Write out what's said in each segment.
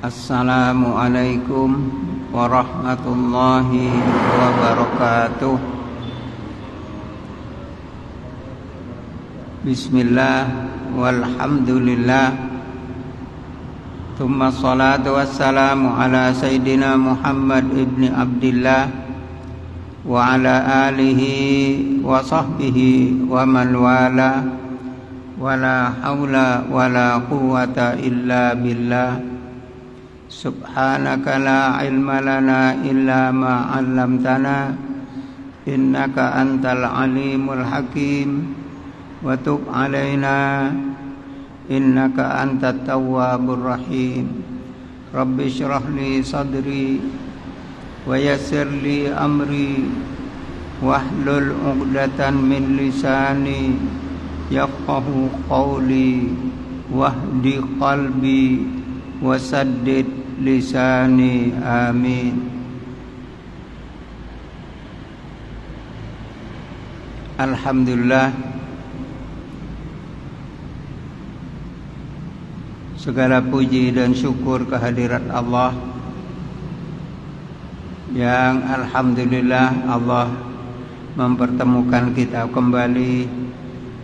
Assalamualaikum warahmatullahi wabarakatuh. Bismillah walhamdulillah. Tsumma salatu wassalamu ala sayyidina Muhammad ibni Abdillah wa ala alihi wa sahbihi wa man wala. Wala haula wala quwwata illa billah. Subhanaka la ilma lana illa ma 'allamtana innaka antal alimul hakim wa tub 'alaina innaka antat tawwabur rahim. Rabbi shrah li sadri wa yassir li amri wahlul 'uqdatan min lisani yafqahu qawli wahdi qalbi wasaddid lisani, amin. Alhamdulillah, segala puji dan syukur kehadirat Allah yang alhamdulillah Allah mempertemukan kita kembali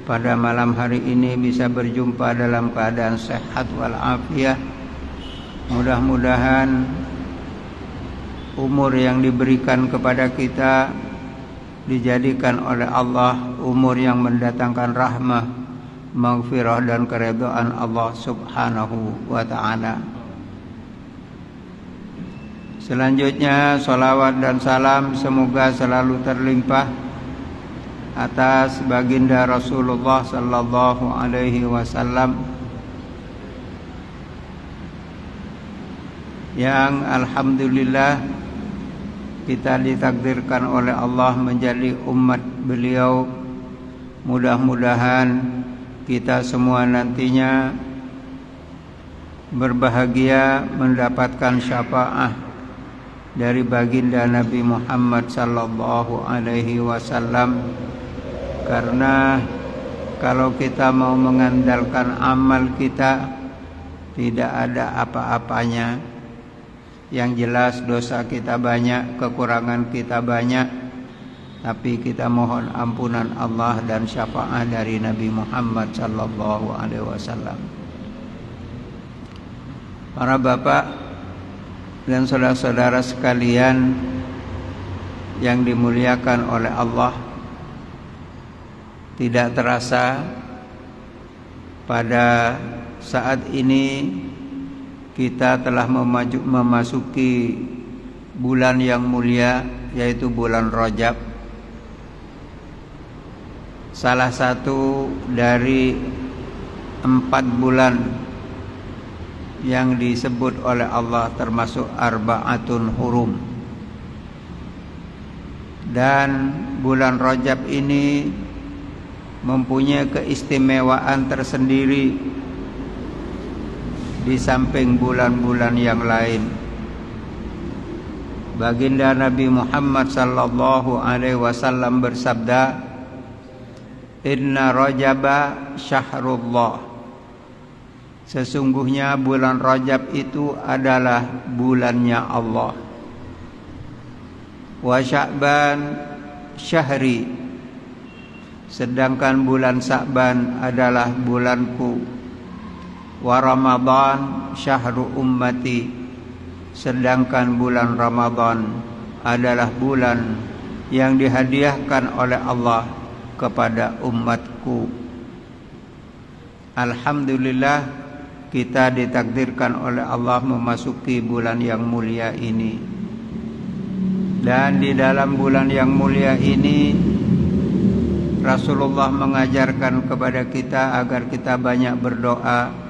pada malam hari ini bisa berjumpa dalam keadaan sehat walafiat. Mudah-mudahan umur yang diberikan kepada kita dijadikan oleh Allah umur yang mendatangkan rahmah, maghfirah dan keridhaan Allah Subhanahu wa ta'ala. Selanjutnya salawat dan salam semoga selalu terlimpah atas baginda Rasulullah sallallahu alaihi wasallam yang alhamdulillah kita ditakdirkan oleh Allah menjadi umat beliau. Mudah-mudahan kita semua nantinya berbahagia mendapatkan syafaat dari baginda Nabi Muhammad sallallahu alaihi wasallam, karena kalau kita mau mengandalkan amal kita tidak ada apa-apanya. Yang jelas dosa kita banyak, kekurangan kita banyak, tapi kita mohon ampunan Allah dan syafaat dari Nabi Muhammad sallallahu alaihi wasallam. Para bapak dan saudara-saudara sekalian yang dimuliakan oleh Allah, tidak terasa pada saat ini kita telah memasuki bulan yang mulia, yaitu bulan Rajab, salah satu dari 4 bulan yang disebut oleh Allah termasuk arba'atun hurum. Dan bulan Rajab ini mempunyai keistimewaan tersendiri di samping bulan-bulan yang lain. Baginda Nabi Muhammad sallallahu alaihi wasallam bersabda, "Inna Rajaba syahrullah." Sesungguhnya bulan Rajab itu adalah bulannya Allah. Wa Sya'ban syahri. Sedangkan bulan Sya'ban adalah bulanku. Wa Ramadan syahru ummati. Sedangkan bulan Ramadan adalah bulan yang dihadiahkan oleh Allah kepada umatku. Alhamdulillah, kita ditakdirkan oleh Allah memasuki bulan yang mulia ini. Dan di dalam bulan yang mulia ini Rasulullah mengajarkan kepada kita agar kita banyak berdoa,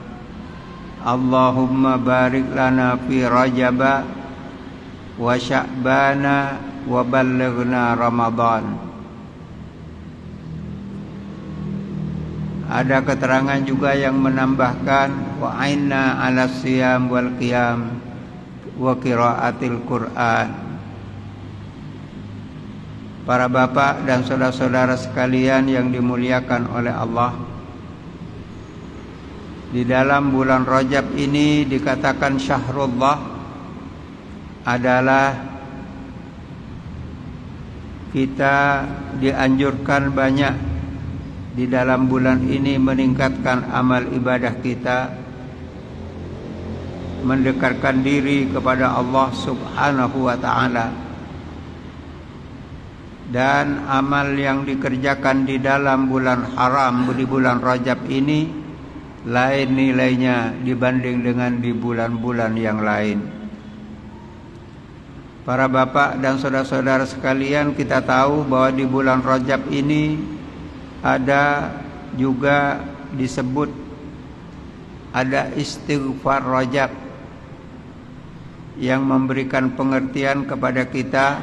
Allahumma barik lana fi Rajaba wa Sya'bana wa ballighna Ramadan. Ada keterangan juga yang menambahkan wa aina 'ala siyam wal qiyam wa qiraatil Qur'an. Para bapak dan saudara-saudara sekalian yang dimuliakan oleh Allah, di dalam bulan Rajab ini dikatakan syahrullah, adalah kita dianjurkan banyak di dalam bulan ini meningkatkan amal ibadah kita, mendekatkan diri kepada Allah Subhanahu wa ta'ala. Dan amal yang dikerjakan di dalam bulan haram, di bulan Rajab ini, lain nilainya dibanding dengan di bulan-bulan yang lain. Para bapak dan saudara-saudara sekalian, kita tahu bahwa di bulan Rajab ini ada juga disebut ada istighfar Rajab, yang memberikan pengertian kepada kita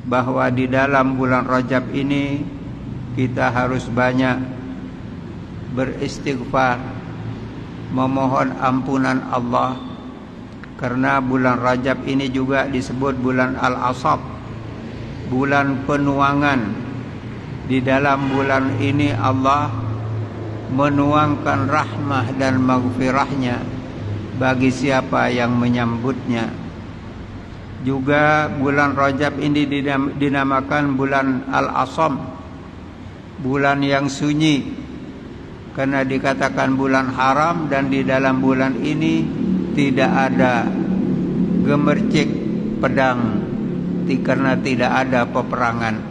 bahwa di dalam bulan Rajab ini kita harus banyak beristighfar, memohon ampunan Allah, karena bulan Rajab ini juga disebut bulan Al-Asab, bulan penuangan. Di dalam bulan ini Allah menuangkan rahmah dan maghfirahnya bagi siapa yang menyambutnya. Juga bulan Rajab ini dinamakan bulan Al-Asam, bulan yang sunyi, karena dikatakan bulan haram, dan di dalam bulan ini tidak ada gemercik pedang karena tidak ada peperangan.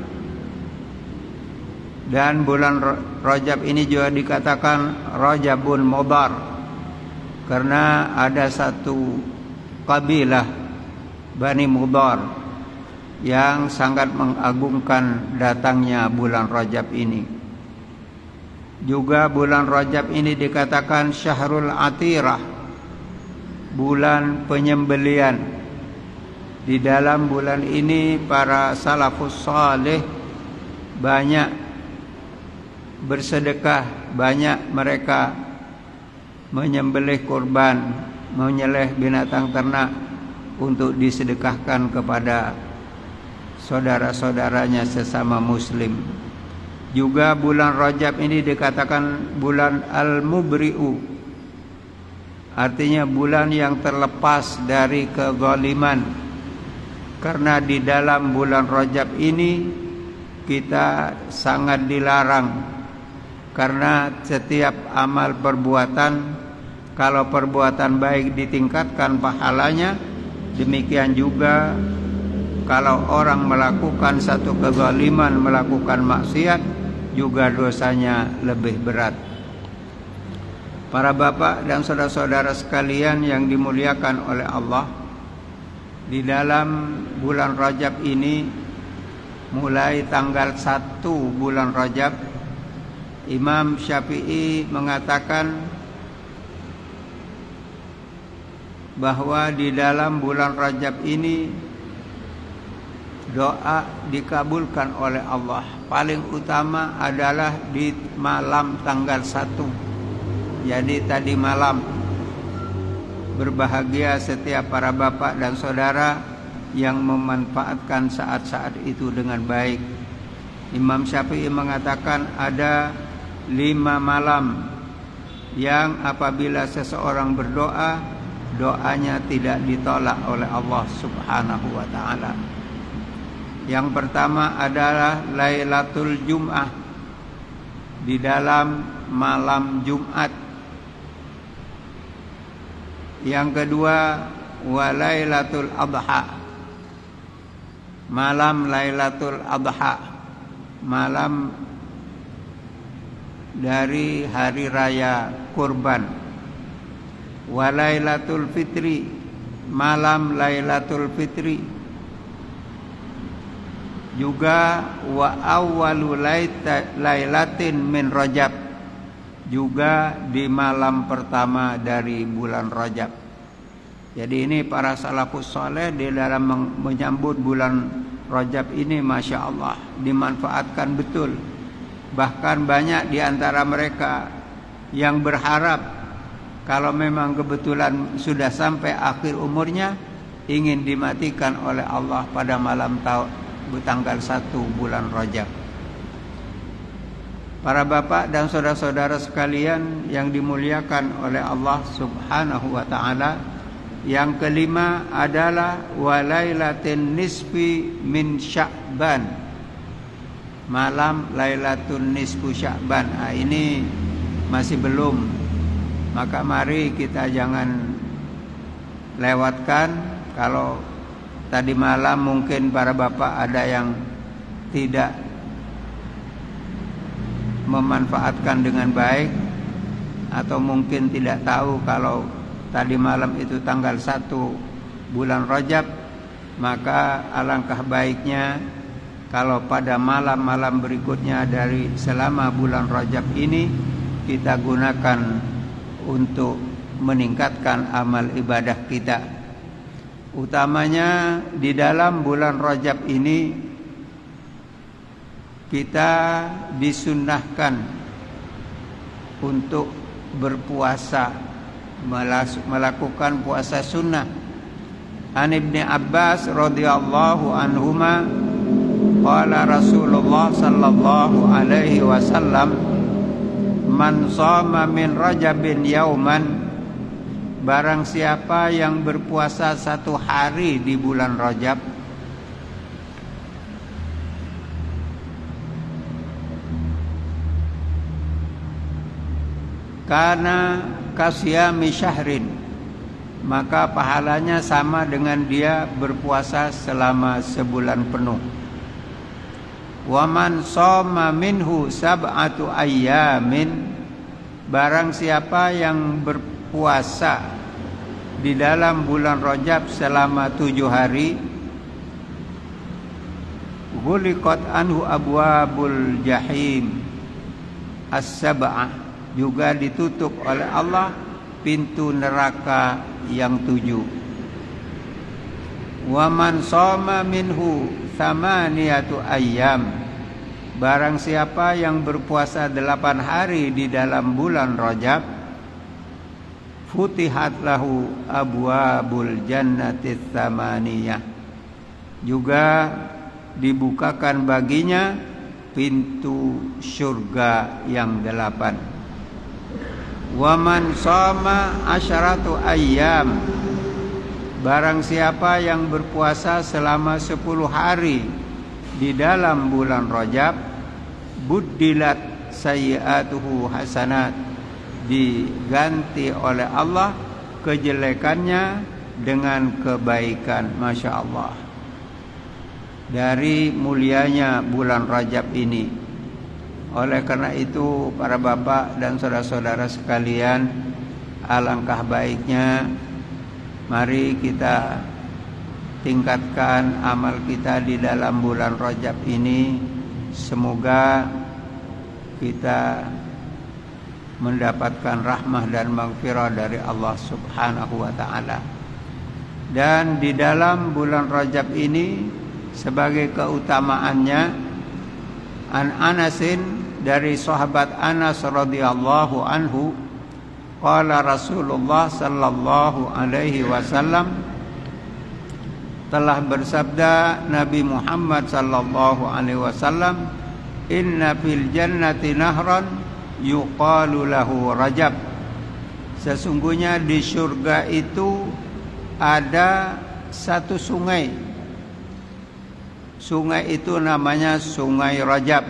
Dan bulan Rajab ini juga dikatakan Rajabun Mudhar, karena ada satu kabilah Bani Mudhar yang sangat mengagungkan datangnya bulan Rajab ini. Juga bulan Rajab ini dikatakan Syahrul Atirah, bulan penyembelian. Di dalam bulan ini para salafus saleh banyak bersedekah, banyak mereka menyembelih kurban, menyembelih binatang ternak untuk disedekahkan kepada saudara-saudaranya sesama muslim. Juga bulan Rajab ini dikatakan bulan Al-Mubri'u, artinya bulan yang terlepas dari kezaliman. Karena di dalam bulan Rajab ini kita sangat dilarang, karena setiap amal perbuatan, kalau perbuatan baik ditingkatkan pahalanya, demikian juga kalau orang melakukan satu kezaliman, melakukan maksiat, juga dosanya lebih berat. Para bapak dan saudara-saudara sekalian yang dimuliakan oleh Allah, di dalam bulan Rajab ini, mulai tanggal 1 bulan Rajab, Imam Syafi'i mengatakan bahwa di dalam bulan Rajab ini doa dikabulkan oleh Allah. Paling utama adalah di malam tanggal 1. Jadi tadi malam. Berbahagia setiap para bapak dan saudara yang memanfaatkan saat-saat itu dengan baik. Imam Syafi'i mengatakan ada 5 malam yang apabila seseorang berdoa, doanya tidak ditolak oleh Allah Subhanahu wa ta'ala. Yang pertama adalah Lailatul Jum'ah, di dalam malam Jumat. Yang kedua Walailatul Adha, malam Lailatul Adha, malam dari hari raya kurban. Walailatul Fitri, malam Lailatul Fitri. Juga wa awwalu lailatin min Rajab, juga di malam pertama dari bulan Rajab. Jadi ini para salafus saleh di dalam menyambut bulan Rajab ini, Masya Allah, dimanfaatkan betul. Bahkan banyak di antara mereka yang berharap kalau memang kebetulan sudah sampai akhir umurnya, ingin dimatikan oleh Allah pada malam tanggal 1 bulan Rajab. Para bapak dan saudara-saudara sekalian yang dimuliakan oleh Allah Subhanahu wa ta'ala, yang kelima adalah Walailatin nisfi min Sya'ban, malam Lailatul Nisfu Sya'ban. Ini masih belum, maka mari kita jangan lewatkan. Kalau tadi malam mungkin para bapak ada yang tidak memanfaatkan dengan baik, atau mungkin tidak tahu kalau tadi malam itu tanggal 1 bulan Rajab, maka alangkah baiknya kalau pada malam-malam berikutnya dari selama bulan Rajab ini kita gunakan untuk meningkatkan amal ibadah kita. Utamanya di dalam bulan Rajab ini kita disunnahkan untuk berpuasa, melakukan puasa sunnah. An Ibnu Abbas radhiyallahu anhuma qala Rasulullah sallallahu alaihi wasallam, man shoma min Rajabin yauman, barang siapa yang berpuasa 1 hari di bulan Rajab, kana kasyami syahrin, maka pahalanya sama dengan dia berpuasa selama sebulan penuh. Wa man shoma minhu sab'atu ayyamin, barang siapa yang berpuasa di dalam bulan Rajab selama 7 hari, ghuliqat anhu abwabul jahim as-sab'ah, juga ditutup oleh Allah pintu neraka yang 7. Wa man shoma minhu thamaniyatu ayyam, barang siapa yang berpuasa 8 hari di dalam bulan Rajab, futihat lahu abwabul jannati tsamaniyah, juga dibukakan baginya pintu surga yang 8. Wa man shoma asyaratu ayyam, barang siapa yang berpuasa selama 10 hari di dalam bulan Rajab, buddilat sayyi'atuhu hasanat, diganti oleh Allah kejelekannya dengan kebaikan. Masya Allah. Dari mulianya bulan Rajab ini. Oleh karena itu para bapak dan saudara-saudara sekalian, alangkah baiknya mari kita tingkatkan amal kita di dalam bulan Rajab ini. Semoga kita mendapatkan rahmah dan maghfirah dari Allah Subhanahu wa taala. Dan di dalam bulan Rajab ini sebagai keutamaannya, an Anasin, dari sahabat Anas radhiyallahu anhu, qala Rasulullah sallallahu alaihi wasallam, telah bersabda Nabi Muhammad sallallahu alaihi wasallam, inna fil jannati nahran yuqalu lahu Rajab, sesungguhnya di surga itu ada satu sungai. Sungai itu namanya Sungai Rajab.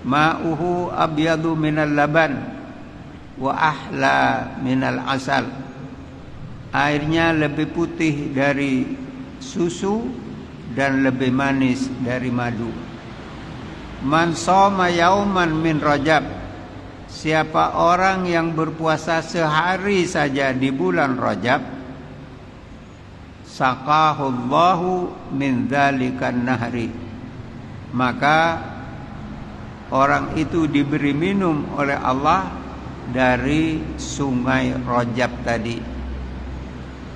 Ma'uhu abyadu minal laban wa ahla minal asal. Airnya lebih putih dari susu dan lebih manis dari madu. Man shoma yauman min Rajab, siapa orang yang berpuasa sehari saja di bulan Rajab, saqahullahu min dzalikan nahri, maka orang itu diberi minum oleh Allah dari sungai Rajab tadi.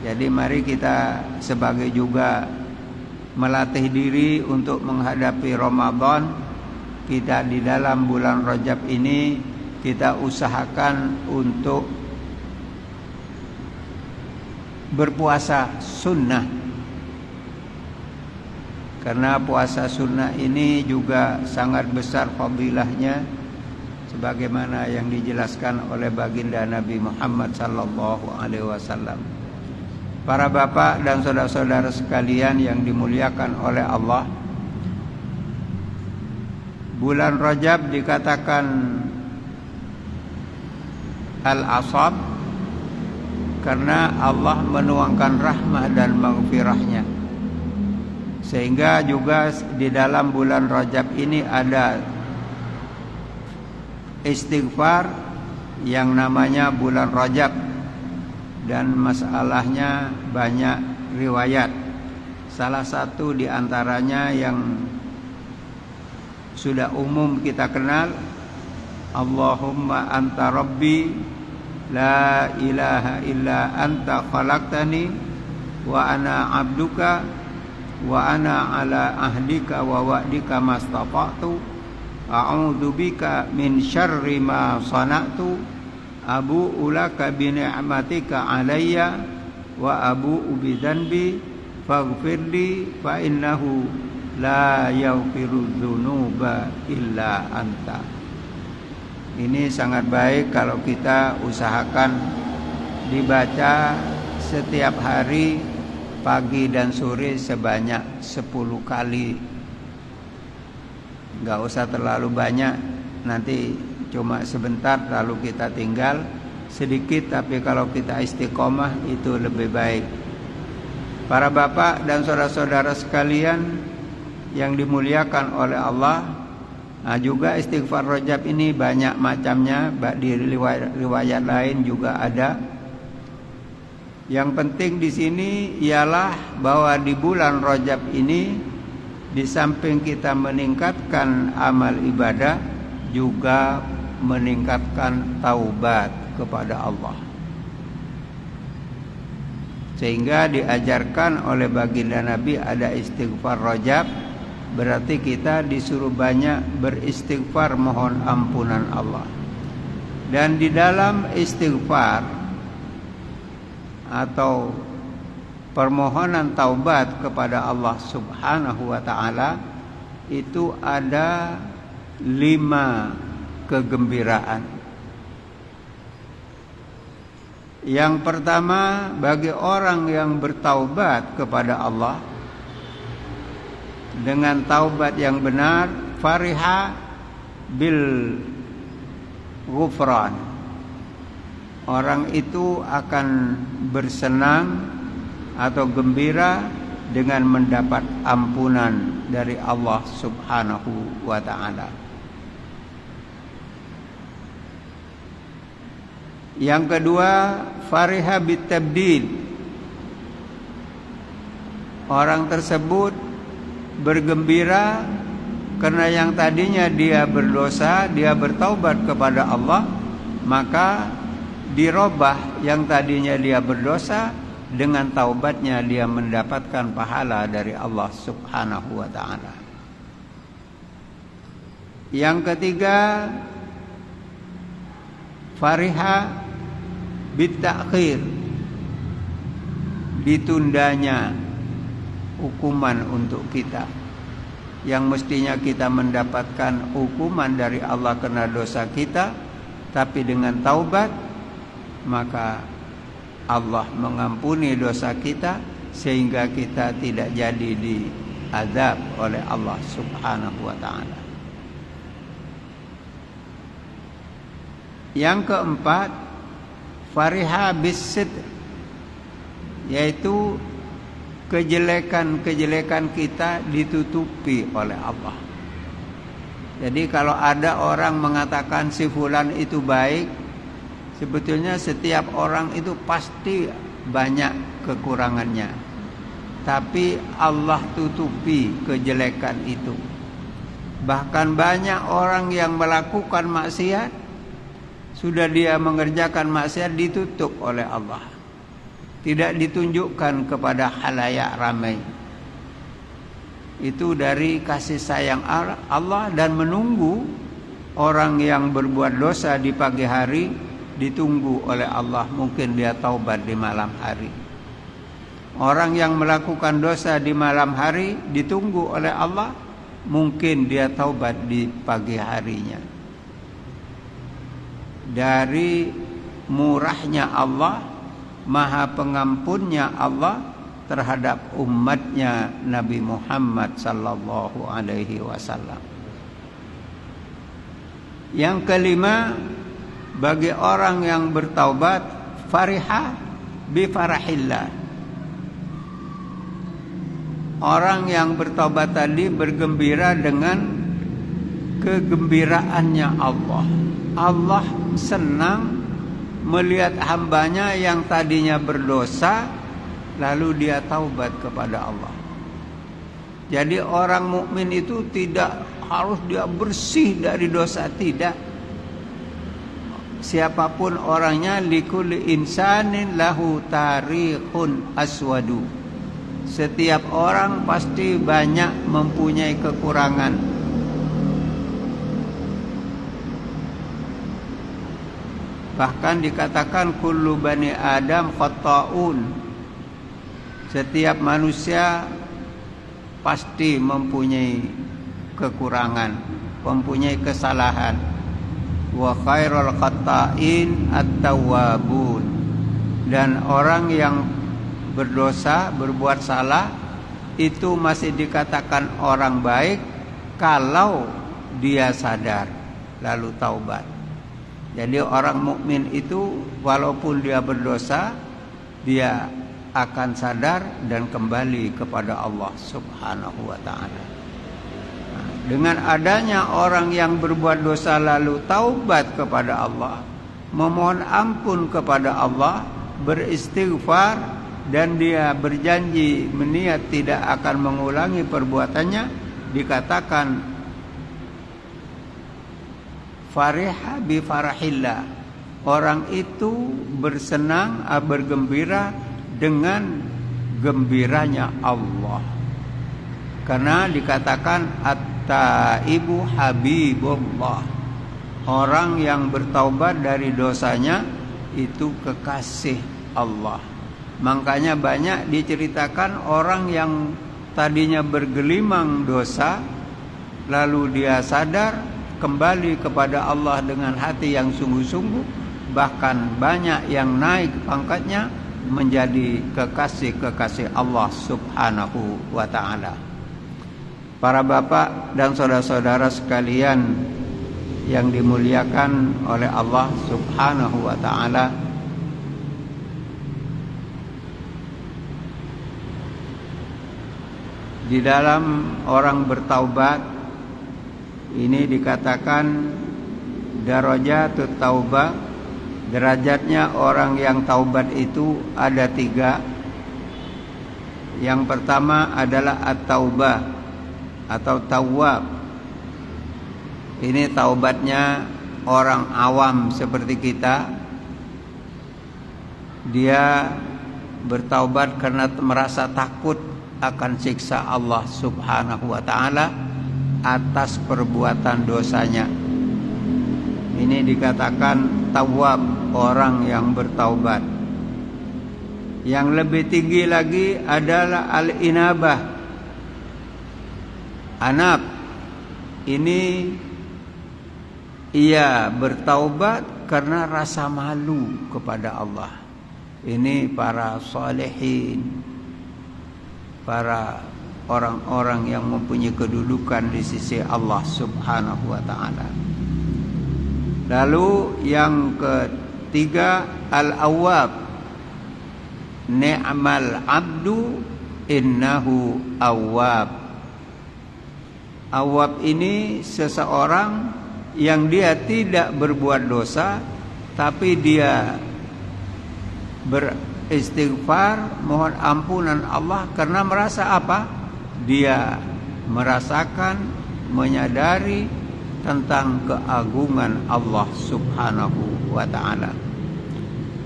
Jadi mari kita sebagai juga melatih diri untuk menghadapi Ramadan. Kita di dalam bulan Rajab ini kita usahakan untuk berpuasa sunnah, karena puasa sunnah ini juga sangat besar fadilahnya, sebagaimana yang dijelaskan oleh baginda Nabi Muhammad sallallahu alaihi wasallam. Para bapak dan saudara-saudara sekalian yang dimuliakan oleh Allah, bulan Rajab dikatakan al-asab karena Allah menuangkan rahmah dan maghfirahnya. Sehingga juga di dalam bulan Rajab ini ada istighfar yang namanya bulan Rajab, dan masalahnya banyak riwayat. Salah satu di antaranya yang sudah umum kita kenal, Allahumma anta rabbi la ilaha illa anta khalaqtani wa ana abduka wa ana ala ahdika wa wa'dika mastata'tu a'udzu bika min syarri ma sana'tu abu'u laka bi ni'matika alayya wa abu'u bi dzanbi faghfirli fa innahu la yaghfiru dzunuba illa anta. Ini sangat baik kalau kita usahakan dibaca setiap hari pagi dan sore sebanyak 10 kali. Enggak usah terlalu banyak, nanti cuma sebentar lalu kita tinggal sedikit, tapi kalau kita istiqomah itu lebih baik. Para bapak dan saudara-saudara sekalian yang dimuliakan oleh Allah, nah juga istighfar Rajab ini banyak macamnya, di riwayat lain juga ada. Yang penting di sini ialah bahwa di bulan Rajab ini di samping kita meningkatkan amal ibadah, juga meningkatkan taubat kepada Allah. Sehingga diajarkan oleh baginda Nabi ada istighfar Rajab, berarti kita disuruh banyak beristighfar mohon ampunan Allah. Dan di dalam istighfar atau permohonan taubat kepada Allah Subhanahu wa ta'ala itu ada 5 kegembiraan. Yang pertama, bagi orang yang bertaubat kepada Allah dengan taubat yang benar, fariha bil ghufran, orang itu akan bersenang atau gembira dengan mendapat ampunan dari Allah Subhanahu wa ta'ala. Yang kedua, fariha bitabdil, orang tersebut bergembira karena yang tadinya dia berdosa, dia bertaubat kepada Allah, maka dirubah yang tadinya dia berdosa, dengan taubatnya dia mendapatkan pahala dari Allah Subhanahu wa ta'ala. Yang ketiga, fariha bitakhir, ditundanya hukuman untuk kita yang mestinya kita mendapatkan hukuman dari Allah karena dosa kita, tapi dengan taubat maka Allah mengampuni dosa kita sehingga kita tidak jadi diazab oleh Allah Subhanahu wa ta'ala. Yang keempat, fariha bis-sitr, yaitu kejelekan-kejelekan kita ditutupi oleh Allah. Jadi kalau ada orang mengatakan si fulan itu baik, sebetulnya setiap orang itu pasti banyak kekurangannya, tapi Allah tutupi kejelekan itu. Bahkan banyak orang yang melakukan maksiat, sudah dia mengerjakan maksiat ditutup oleh Allah, tidak ditunjukkan kepada khalayak ramai. Itu dari kasih sayang Allah, dan menunggu orang yang berbuat dosa di pagi hari ditunggu oleh Allah, mungkin dia taubat di malam hari. Orang yang melakukan dosa di malam hari ditunggu oleh Allah, mungkin dia taubat di pagi harinya. Dari murahnya Allah, maha pengampunnya Allah terhadap umatnya Nabi Muhammad sallallahu alaihi wasallam. Yang kelima, bagi orang yang bertaubat, fariha bi farahillah, orang yang bertaubat tadi bergembira dengan kegembiraannya Allah. Allah senang melihat hambanya yang tadinya berdosa, lalu dia taubat kepada Allah. Jadi orang mukmin itu tidak harus dia bersih dari dosa, tidak. Siapapun orangnya, likulli insanin lahu tarikhun aswadu, setiap orang pasti banyak mempunyai kekurangan. Bahkan dikatakan kullu bani Adam khata'un, setiap manusia pasti mempunyai kekurangan, mempunyai kesalahan. Wa khairul khata'in at-tawwabun, dan orang yang berdosa, berbuat salah itu masih dikatakan orang baik kalau dia sadar lalu taubat. Jadi orang mukmin itu walaupun dia berdosa, dia akan sadar dan kembali kepada Allah Subhanahu wa ta'ala. Dengan adanya orang yang berbuat dosa lalu taubat kepada Allah, memohon ampun kepada Allah, beristighfar, dan dia berjanji meniat tidak akan mengulangi perbuatannya, dikatakan fariha bi farahillah, orang itu bersenang, bergembira dengan gembiranya Allah. Karena dikatakan at-taibu habibullah, orang yang bertaubat dari dosanya itu kekasih Allah. Makanya banyak diceritakan orang yang tadinya bergelimang dosa, lalu dia sadar kembali kepada Allah dengan hati yang sungguh-sungguh, bahkan banyak yang naik pangkatnya menjadi kekasih-kekasih Allah subhanahu wa ta'ala. Para bapak dan saudara-saudara sekalian yang dimuliakan oleh Allah subhanahu wa ta'ala, di dalam orang bertaubat ini dikatakan darajatut taubah, derajatnya orang yang taubat itu ada 3. Yang pertama adalah at-taubah atau tawwab. Ini taubatnya orang awam seperti kita. Dia bertaubat karena merasa takut akan siksa Allah subhanahu wa ta'ala atas perbuatan dosanya. Ini dikatakan tawwab, orang yang bertaubat. Yang lebih tinggi lagi adalah al-inabah. Anab, ini ia bertaubat karena rasa malu kepada Allah. Ini para salihin, para orang-orang yang mempunyai kedudukan di sisi Allah subhanahu wa ta'ala. Lalu yang ketiga al-awwab. Ni'mal abdu innahu awwab. Awwab ini seseorang yang dia tidak berbuat dosa, tapi dia beristighfar, mohon ampunan Allah karena merasa apa? Dia merasakan, menyadari tentang keagungan Allah subhanahu wa ta'ala.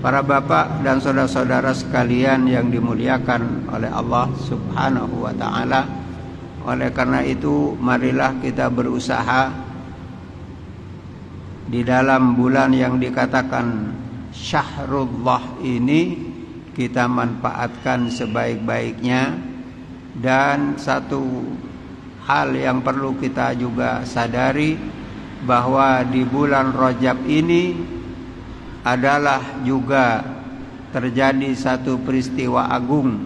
Para bapak dan saudara-saudara sekalian yang dimuliakan oleh Allah subhanahu wa ta'ala, oleh karena itu marilah kita berusaha di dalam bulan yang dikatakan Syahrullah ini, kita manfaatkan sebaik-baiknya. Dan satu hal yang perlu kita juga sadari, bahwa di bulan Rajab ini adalah juga terjadi satu peristiwa agung,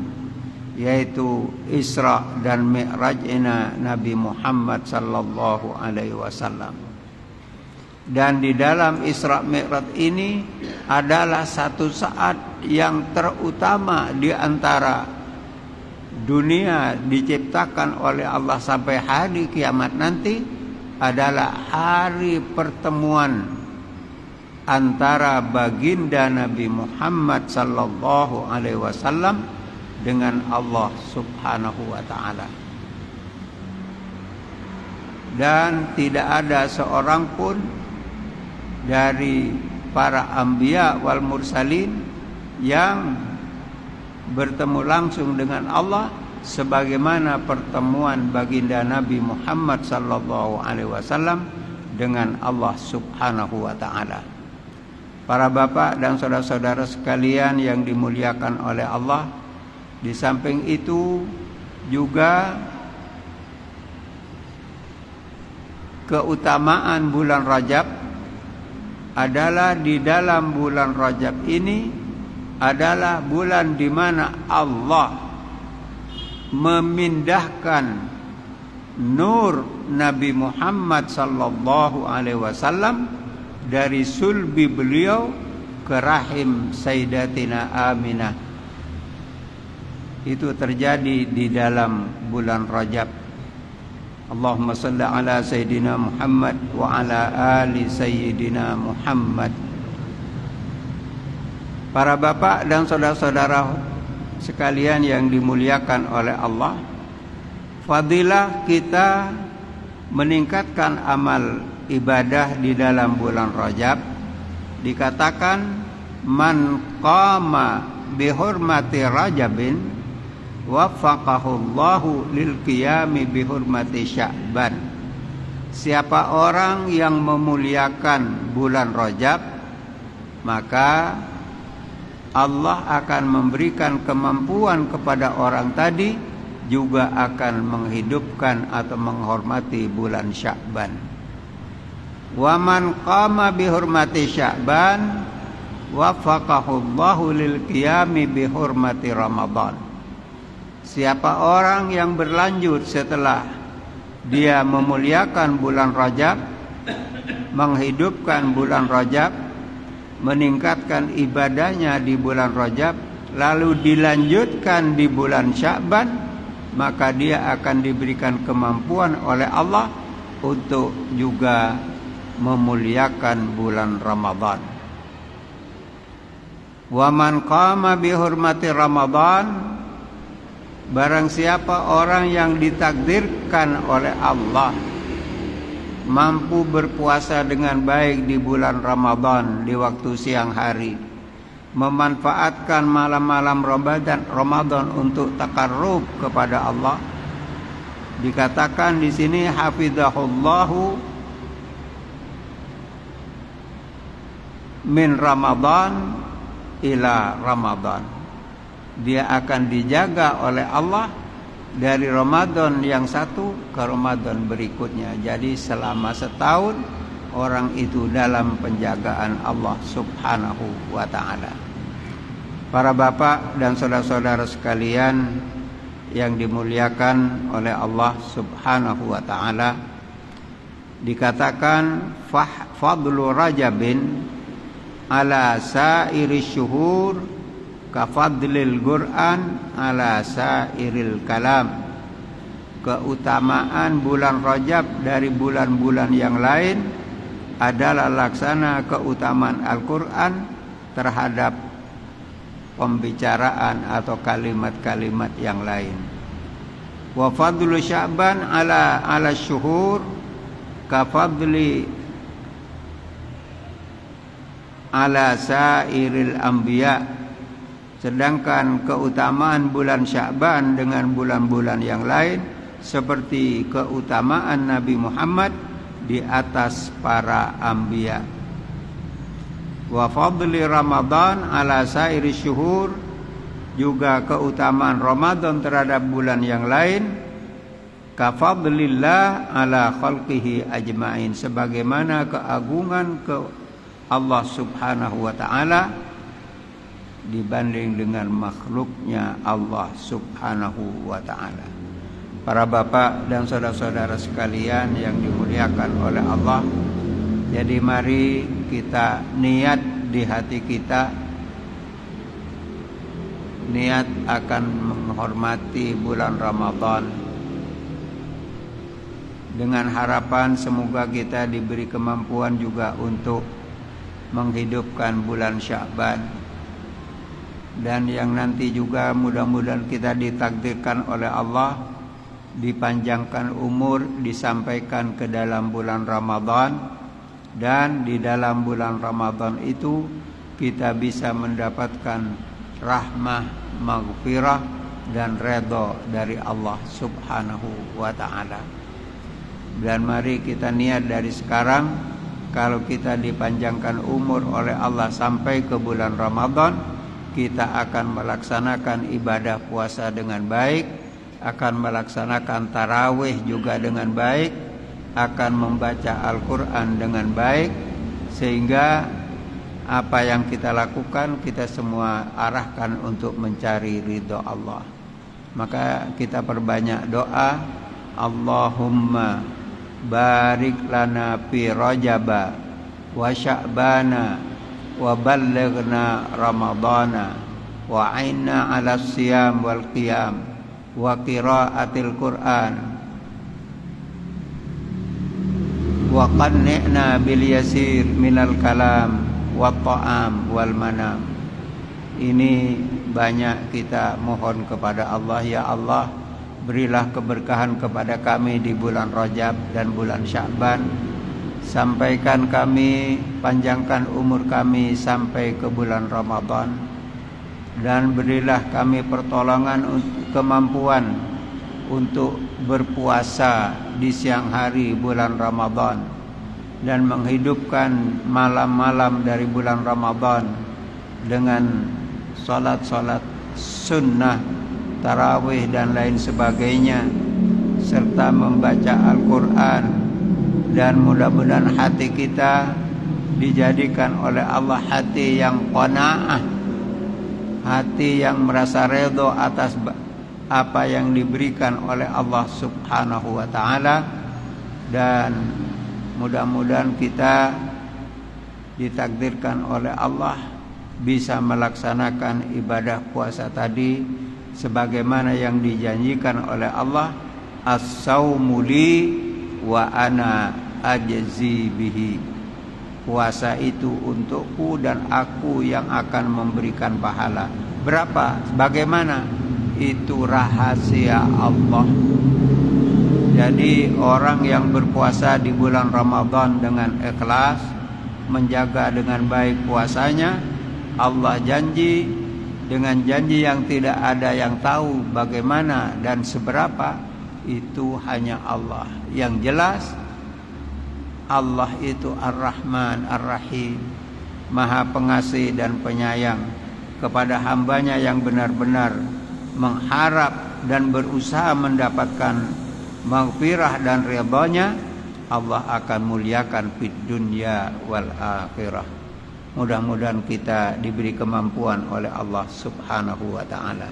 yaitu Isra dan Mi'rajnya Nabi Muhammad sallallahu alaihi wasallam. Dan di dalam Isra Mi'raj ini adalah satu saat yang terutama di antara dunia diciptakan oleh Allah sampai hari kiamat nanti, adalah hari pertemuan antara baginda Nabi Muhammad sallallahu alaihi wasallam dengan Allah subhanahu wa ta'ala. Dan tidak ada seorang pun dari para anbiya wal mursalin yang bertemu langsung dengan Allah sebagaimana pertemuan baginda Nabi Muhammad sallallahu alaihi wasallam dengan Allah subhanahu wa ta'ala. Para bapak dan saudara-saudara sekalian yang dimuliakan oleh Allah, di samping itu juga keutamaan bulan Rajab adalah di dalam bulan Rajab ini adalah bulan di mana Allah memindahkan nur Nabi Muhammad sallallahu alaihi wasallam dari sulbi beliau ke rahim Sayyidatina Aminah. Itu terjadi di dalam bulan Rajab. Allahumma salli ala Sayyidina Muhammad wa ala ali Sayyidina Muhammad. Para bapak dan saudara-saudara sekalian yang dimuliakan oleh Allah, fadilah kita meningkatkan amal ibadah di dalam bulan Rajab. Dikatakan man qama bihurmati Rajabin waffaqahullahu lil qiyami bihurmati Sya'ban. Siapa orang yang memuliakan bulan Rajab, maka Allah akan memberikan kemampuan kepada orang tadi, juga akan menghidupkan atau menghormati bulan Sya'ban. Wa man qama bihurmati Sya'ban wafaqahullahu lil qiyami bihurmati Ramadan. Siapa orang yang berlanjut setelah dia memuliakan bulan Rajab, menghidupkan bulan Rajab, meningkatkan ibadahnya di bulan Rajab, lalu dilanjutkan di bulan Sya'ban, maka dia akan diberikan kemampuan oleh Allah untuk juga memuliakan bulan Ramadan. Wa man qama bihurmati Ramadan, barang siapa orang yang ditakdirkan oleh Allah mampu berpuasa dengan baik di bulan Ramadan di waktu siang hari, memanfaatkan malam-malam Ramadan untuk takarrub kepada Allah. Dikatakan di sini hafizahullahu min Ramadan ila Ramadan. Dia akan dijaga oleh Allah dari Ramadan yang satu ke Ramadan berikutnya. Jadi selama setahun orang itu dalam penjagaan Allah Subhanahu wa ta'ala. Para bapak dan saudara-saudara sekalian yang dimuliakan oleh Allah Subhanahu wa ta'ala, dikatakan fadlu Rajabin ala sairi syuhur kafadlil Qur'an ala sairil kalam. Keutamaan bulan Rajab dari bulan-bulan yang lain adalah laksana keutamaan Al-Quran terhadap pembicaraan atau kalimat-kalimat yang lain. Wa fadlu Sya'ban ala syuhur kafadli ala sairil anbiya. Sedangkan keutamaan bulan Sya'ban dengan bulan-bulan yang lain seperti keutamaan Nabi Muhammad di atas para anbiya. Wa fadli Ramadan ala sairi syuhur, juga keutamaan Ramadan terhadap bulan yang lain, kafadlillah ala khalqihi ajma'in, sebagaimana keagungan ke Allah Subhanahu wa ta'ala dibanding dengan makhluknya Allah Subhanahu wa ta'ala. Para bapak dan saudara-saudara sekalian yang dimuliakan oleh Allah, jadi mari kita niat di hati kita, niat akan menghormati bulan Ramadan dengan harapan semoga kita diberi kemampuan juga untuk menghidupkan bulan Sya'ban. Dan yang nanti juga mudah-mudahan kita ditakdirkan oleh Allah dipanjangkan umur, disampaikan ke dalam bulan Ramadan, dan di dalam bulan Ramadan itu kita bisa mendapatkan rahmah, maghfirah dan redha dari Allah Subhanahu wa ta'ala. Dan mari kita niat dari sekarang, kalau kita dipanjangkan umur oleh Allah sampai ke bulan Ramadan, kita akan melaksanakan ibadah puasa dengan baik, akan melaksanakan tarawih juga dengan baik, akan membaca Al-Quran dengan baik, sehingga apa yang kita lakukan kita semua arahkan untuk mencari ridho Allah. Maka kita perbanyak doa, Allahumma barik lana fi Rajaba wa Sya'bana wa ballighna Ramadana wa a'inna 'ala siyam wal qiyam wa qiraatil Qur'an wa qanni'na bil yasir minal kalam wa ta'am wal manam. Ini banyak kita mohon kepada Allah, ya Allah, berilah keberkahan kepada kami di bulan Rajab dan bulan Sya'ban. Sampaikan kami, panjangkan umur kami sampai ke bulan Ramadan, dan berilah kami pertolongan kemampuan untuk berpuasa di siang hari bulan Ramadan dan menghidupkan malam-malam dari bulan Ramadan dengan salat-salat sunnah, tarawih dan lain sebagainya, serta membaca Al-Quran. Dan mudah-mudahan hati kita dijadikan oleh Allah hati yang qanaah, hati yang merasa redha atas apa yang diberikan oleh Allah Subhanahu wa ta'ala. Dan mudah-mudahan kita ditakdirkan oleh Allah bisa melaksanakan ibadah puasa tadi sebagaimana yang dijanjikan oleh Allah, as-saumu li wa ana ajzi bihi. Puasa itu untukku dan aku yang akan memberikan pahala. Berapa? Bagaimana? Itu rahasia Allah. Jadi orang yang berpuasa di bulan Ramadan dengan ikhlas, menjaga dengan baik puasanya, Allah janji dengan janji yang tidak ada yang tahu bagaimana dan seberapa, itu hanya Allah. Yang jelas Allah itu Ar-Rahman Ar-Rahim, Maha Pengasih dan Penyayang kepada hambanya yang benar-benar mengharap dan berusaha mendapatkan maghfirah dan ridhanya. Allah akan muliakan fid dunya wal akhirah. Mudah-mudahan kita diberi kemampuan oleh Allah Subhanahu wa ta'ala.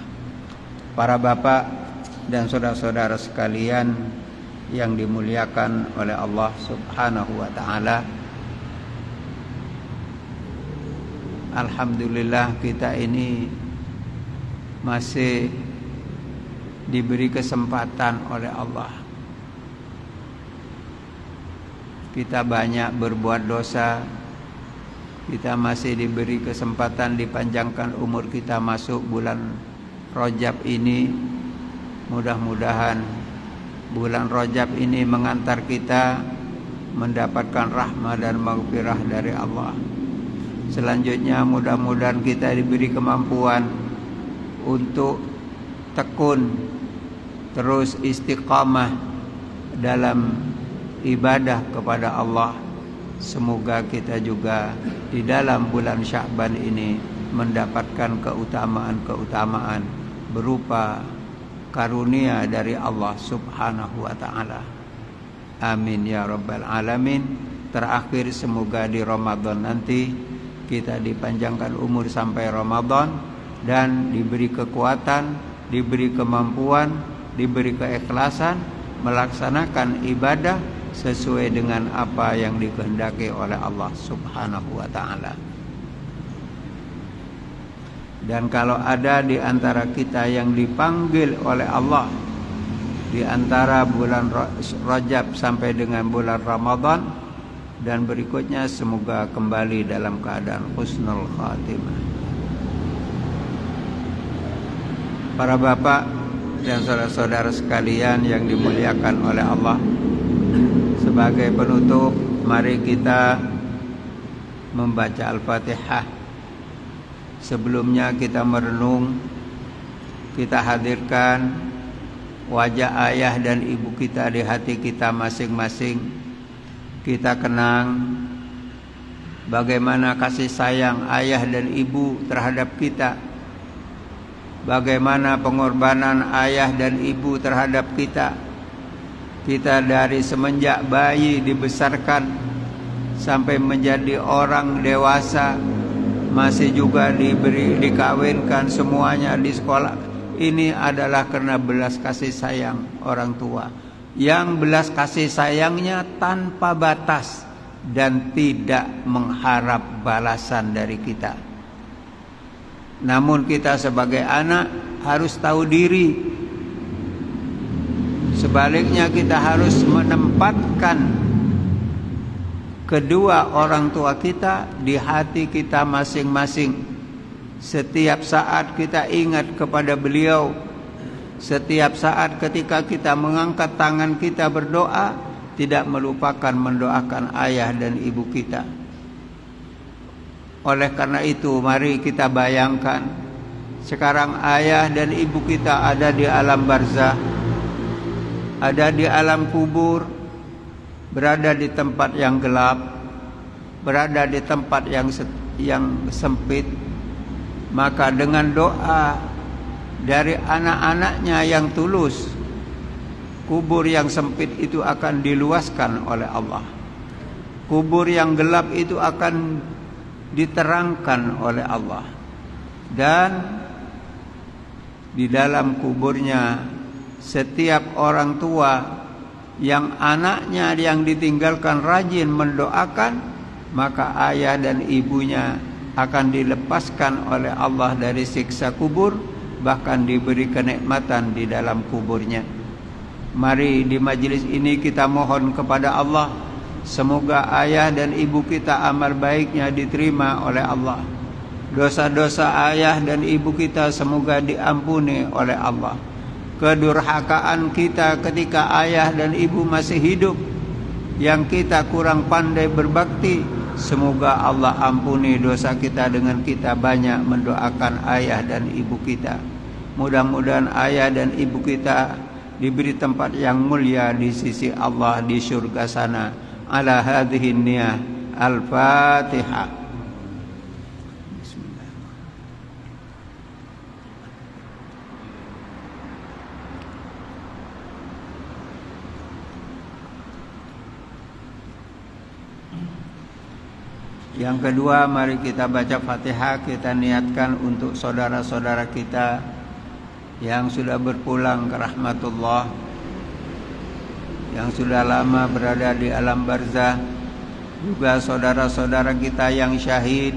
Para bapak dan saudara-saudara sekalian yang dimuliakan oleh Allah Subhanahu wa ta'ala, alhamdulillah kita ini masih diberi kesempatan oleh Allah. Kita banyak berbuat dosa, kita masih diberi kesempatan dipanjangkan umur kita masuk bulan Rajab ini. Mudah-mudahan bulan Rajab ini mengantar kita mendapatkan rahmah dan maghfirah dari Allah. Selanjutnya mudah-mudahan kita diberi kemampuan untuk tekun, terus istiqamah dalam ibadah kepada Allah. Semoga kita juga di dalam bulan Sya'ban ini mendapatkan keutamaan-keutamaan berupa karunia dari Allah Subhanahu wa ta'ala. Amin ya rabbal alamin. Terakhir, semoga di Ramadan nanti kita dipanjangkan umur sampai Ramadan dan diberi kekuatan, diberi kemampuan, diberi keikhlasan melaksanakan ibadah sesuai dengan apa yang dikehendaki oleh Allah Subhanahu wa ta'ala. Dan kalau ada di antara kita yang dipanggil oleh Allah di antara bulan Rajab sampai dengan bulan Ramadan dan berikutnya, semoga kembali dalam keadaan husnul khatimah. Para bapak dan saudara-saudara sekalian yang dimuliakan oleh Allah, sebagai penutup, mari kita membaca Al-Fatihah. Sebelumnya kita merenung, kita hadirkan wajah ayah dan ibu kita di hati kita masing-masing. Kita kenang bagaimana kasih sayang ayah dan ibu terhadap kita, bagaimana pengorbanan ayah dan ibu terhadap kita. Kita dari semenjak bayi dibesarkan sampai menjadi orang dewasa, masih juga dikawinkan, semuanya di sekolah. Ini adalah karena belas kasih sayang orang tua, yang belas kasih sayangnya tanpa batas dan tidak mengharap balasan dari kita. Namun kita sebagai anak harus tahu diri. Sebaliknya kita harus menempatkan kedua orang tua kita di hati kita masing-masing. Setiap saat kita ingat kepada beliau. Setiap saat ketika kita mengangkat tangan kita berdoa, tidak melupakan mendoakan ayah dan ibu kita. Oleh karena itu, mari kita bayangkan sekarang ayah dan ibu kita ada di alam barzah, ada di alam kubur, berada di tempat yang gelap, berada di tempat yang sempit, maka dengan doa dari anak-anaknya yang tulus, kubur yang sempit itu akan diluaskan oleh Allah. Kubur yang gelap itu akan diterangkan oleh Allah. Dan di dalam kuburnya setiap orang tua yang anaknya yang ditinggalkan rajin mendoakan, maka ayah dan ibunya akan dilepaskan oleh Allah dari siksa kubur, bahkan diberi kenikmatan di dalam kuburnya. Mari di majelis ini kita mohon kepada Allah, semoga ayah dan ibu kita amal baiknya diterima oleh Allah. Dosa-dosa ayah dan ibu kita semoga diampuni oleh Allah. Kedurhakaan kita ketika ayah dan ibu masih hidup, yang kita kurang pandai berbakti, semoga Allah ampuni dosa kita dengan kita banyak mendoakan ayah dan ibu kita. Mudah-mudahan ayah dan ibu kita diberi tempat yang mulia di sisi Allah di surga sana. Ala hadhihi niyah. Al-Fatihah. Yang kedua, mari kita baca Fatihah. Kita niatkan untuk saudara-saudara kita yang sudah berpulang ke rahmatullah, yang sudah lama berada di alam barzah, juga saudara-saudara kita yang syahid,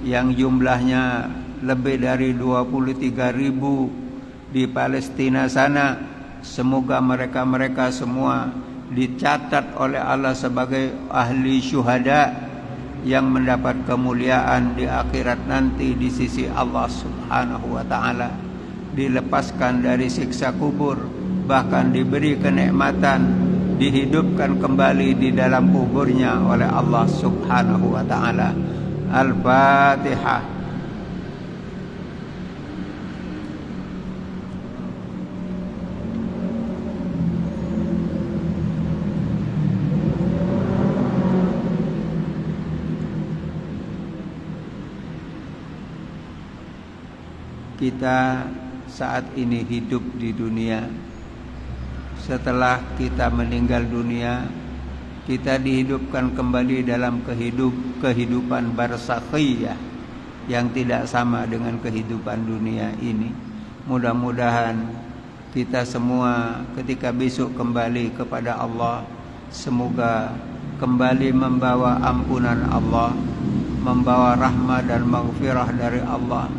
yang jumlahnya lebih dari 23.000 di Palestina sana. Semoga mereka-mereka semua dicatat oleh Allah sebagai ahli syuhada yang mendapat kemuliaan di akhirat nanti di sisi Allah Subhanahu wa taala, dilepaskan dari siksa kubur, bahkan diberi kenikmatan, dihidupkan kembali di dalam kuburnya oleh Allah Subhanahu wa taala. Al-Fatihah. Kita saat ini hidup di dunia. Setelah kita meninggal dunia, kita dihidupkan kembali dalam kehidupan barzakhiyah yang tidak sama dengan kehidupan dunia ini. Mudah-mudahan kita semua ketika besok kembali kepada Allah, semoga kembali membawa ampunan Allah, membawa rahmat dan maghfirah dari Allah.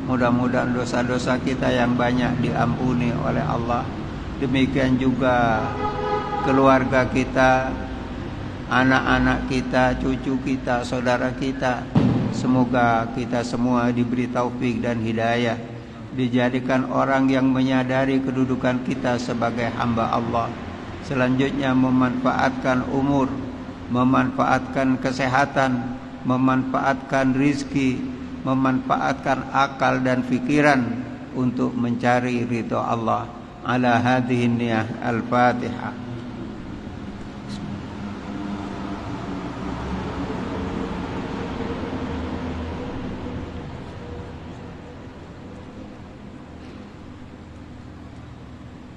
Mudah-mudahan dosa-dosa kita yang banyak diampuni oleh Allah. Demikian juga keluarga kita, anak-anak kita, cucu kita, saudara kita. Semoga kita semua diberi taufik dan hidayah, dijadikan orang yang menyadari kedudukan kita sebagai hamba Allah. Selanjutnya memanfaatkan umur, memanfaatkan kesehatan, memanfaatkan rizki, memanfaatkan akal dan fikiran untuk mencari ridha Allah. Ala hadhihi niyah. Al-Fatihah.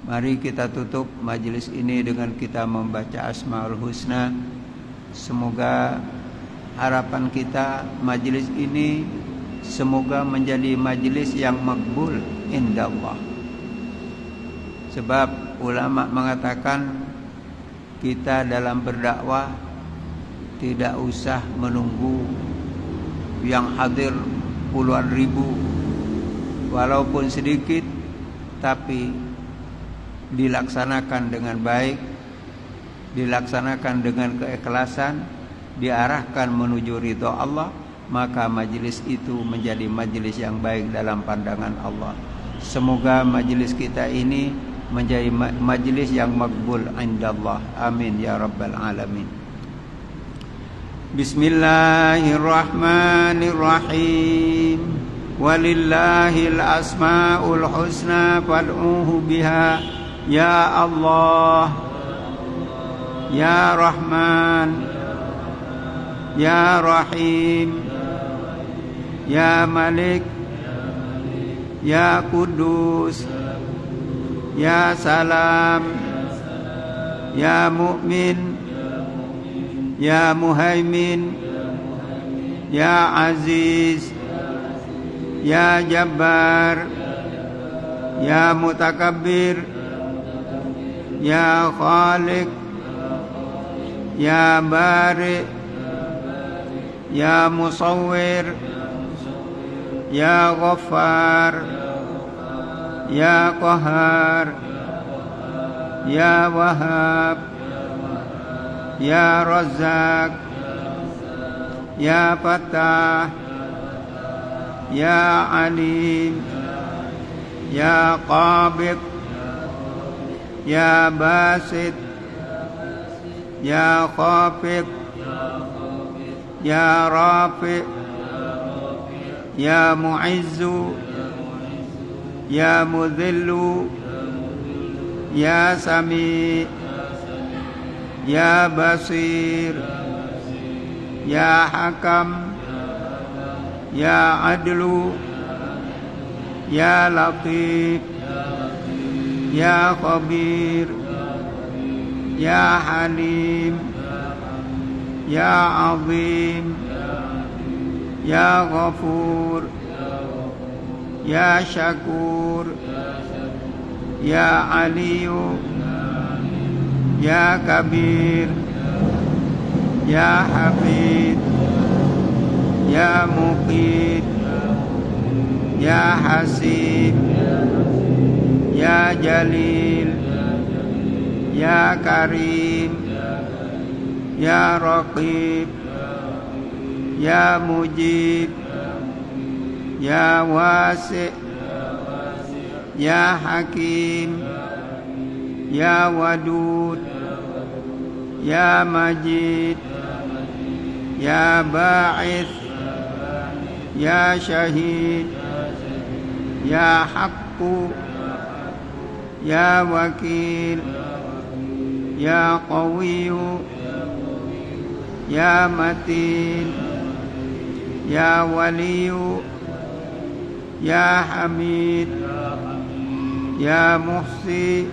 Mari kita tutup majelis ini dengan kita membaca Asmaul Husna. Semoga harapan kita majelis ini semoga menjadi majelis yang makbul indallah. Sebab ulama mengatakan kita dalam berdakwah tidak usah menunggu yang hadir puluhan ribu, walaupun sedikit, tapi dilaksanakan dengan baik, dilaksanakan dengan keikhlasan, diarahkan menuju ridha Allah, maka majelis itu menjadi majelis yang baik dalam pandangan Allah. Semoga majelis kita ini menjadi majelis yang makbul indallah. Amin ya rabbal alamin. Bismillahirrahmanirrahim. Walillahil asmaul husna fad'uhu biha. Ya Allah, Ya Rahman, Ya Rahim, Ya Malik, Ya Kudus, Ya Salam, Ya Mu'min, Ya Muhaimin, Ya Aziz, Ya Jabbar, Ya Mutakabbir, Ya Khaliq, Ya Bari, Ya Musawwir, Ya Ghaffar, Ya Qahhar, Ya Wahhab, Ya Razzaq, Ya Fattah, Ya Alim, Ya Qabid, Ya Basit, Ya Khafid, Ya Rafi', Ya Mu'izzu, Ya Mudhillu, Ya Sami', Ya Basir, Ya Hakam, Ya Adlu, Ya Latif, Ya Khabir, Ya Halim, Ya Azim, Ya Ghafur, Ya Syakur, Ya Aliyu, Ya Kabir, Ya Hafid, Ya Muqit, Ya Hasib, Ya Jalil, Ya Karim, Ya Raqib, Ya Mujib, Ya Wasi', Ya Hakim, Ya Wadud, Ya Majid, Ya Ba'ith, Ya Syahid, Ya Haqqu, Ya Wakil, Ya Qawiyu, Ya Matin, Ya Waliyu, Ya Hamid, Ya Muhsi,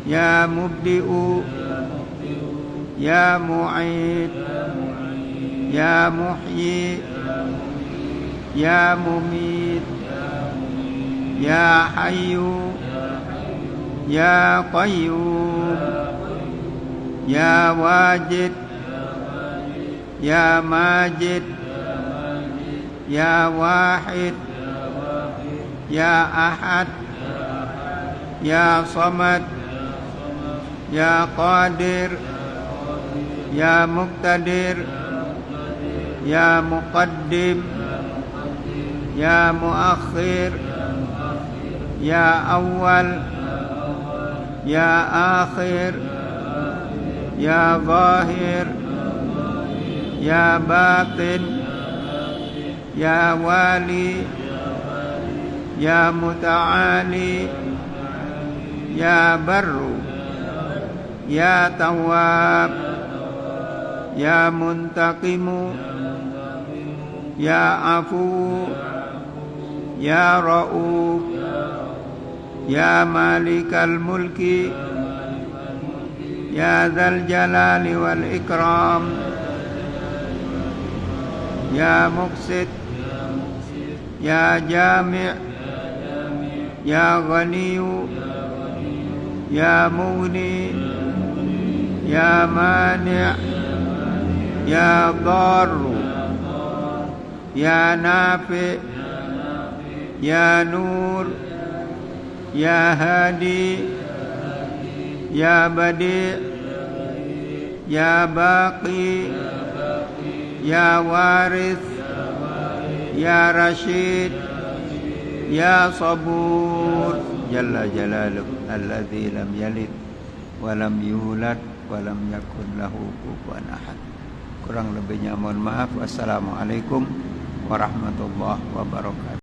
Ya Mubdi'u, Ya Mu'id, Ya Muhyi, Ya Mumit, Ya Hayyu, Ya Qayyum, Ya Wajid, Ya Majid, Ya Wahid, Ya Ahad, Ya Samad, Ya Qadir, Ya Muqtadir, Ya Muqaddim, Ya Muakhir, Ya Awal, Ya Akhir, Ya Zahir, Ya Batin, Ya Wali, Ya Muta'ali, Ya Barru, Ya Tawwab, Ya Muntaqimu, Ya Afu, Ya Ra'uf, Ya Malikal Mulki, Ya Dzal Jalali wal Ikram, Ya Muqsit, Ya Jami', Ya Ghaniyu, Ya Mughni, Ya Mani', Ya Darru, Ya Nafi', Ya Nur, Ya Hadi, Ya Badi', Ya Baqi, Ya Waris, Ya Rashid, Ya Sabur, Jalla Jalaluh, alladzi lam yalid wa lam yulad wa lam yakun lahu kufuwan ahad. Kurang lebihnya mohon maaf. Wassalamualaikum warahmatullahi wabarakatuh.